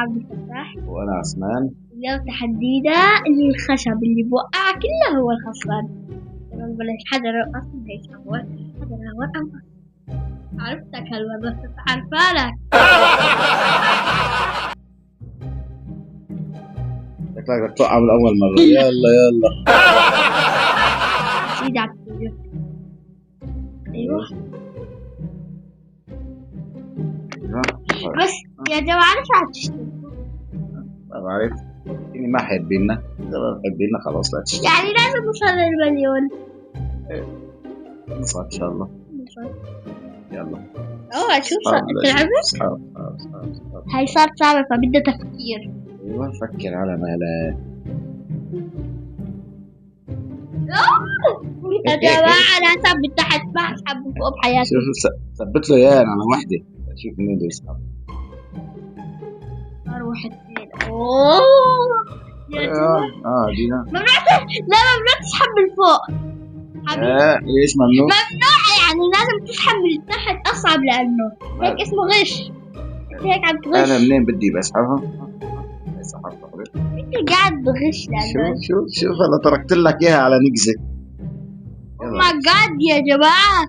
عبد الفتاح. وأنا عثمان. اليوم تحدينا اللي الخشب اللي بوقع كله هو الخسران. تمام بلاش حدا أصلا هيسحب حدا وقع. عرفتك هالمرة بس عارفالك. شكلك بدك توقع من أول مرة. يلا يلا. سيدي عبد الفتاح. أيوه. بس يا جماعة ليش عم تشتري؟ ما بعرف. إني ما حابيننا. إذا ما بحبيننا خلاص لا تشتري. يعني لازم نوصل للمليون. نوصل إن شاء الله. يلا. شوف تلعبت؟ هاي صارت صعبة فبدها تفكير. أيوه فكر على مالك. يا جماعة أنا أسحب من تحت ما أسحب من فوق بحياتي. شوف ثبت له إياه على وحدة. شوف مين بده يسحب. صار 1 2. أوه يا جماعة. دينا. ممنوع تسحب من فوق. حبيبي. ليش ممنوع؟ ممنوع يعني لازم تسحب من تحت أصعب لأنه هيك اسمه غش. هيك عم تغش. أنا منين بدي بسحبها؟ سحبتها. أنت قاعد بغش لأنه. شوف أنا تركت لك إياها على نقزة. أوه ماي جاد يا جماعة.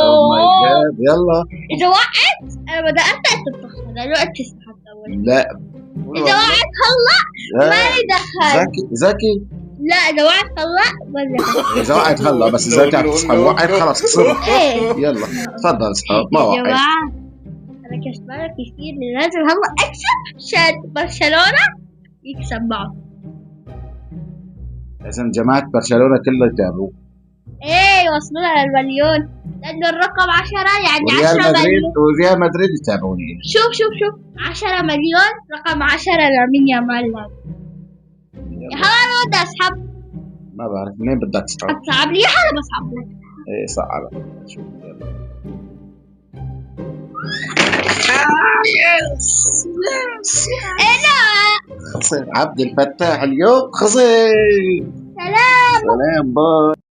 أوه ماي جاد يلا. إذا وقعت أنا بدأت أنت بتخسر لأنه أنت سحبت أول. لا. إذا وقعت هلا مالي دخل. زكي. لا إذا وقعت هلا ما دخل. إذا وقعت هلا بس إذا أنت عم تسحب وقعت خلاص خسرت. يلا تفضل اسحب ما وقعت. يا جماعة أنا كسبانة كثير لازم هلا أكسب عشان برشلونة يكسب معه. لازم جماعة برشلونة كلها يتابعوا. إيه وصلنا للمليون لأنه الرقم 10 يعني 10 مليون. وريال مدريد يتابعوني. شوف 10 مليون رقم 10 لامين يامال. يا حرام بدي أسحب. ما بعرف منين بدك تسحب. أصعب لي حالة بسحب لك. إيه صعب. شوف يلا. يس. إيه لا. خسر عبد الفتاح اليوم خسر. سلام. باي.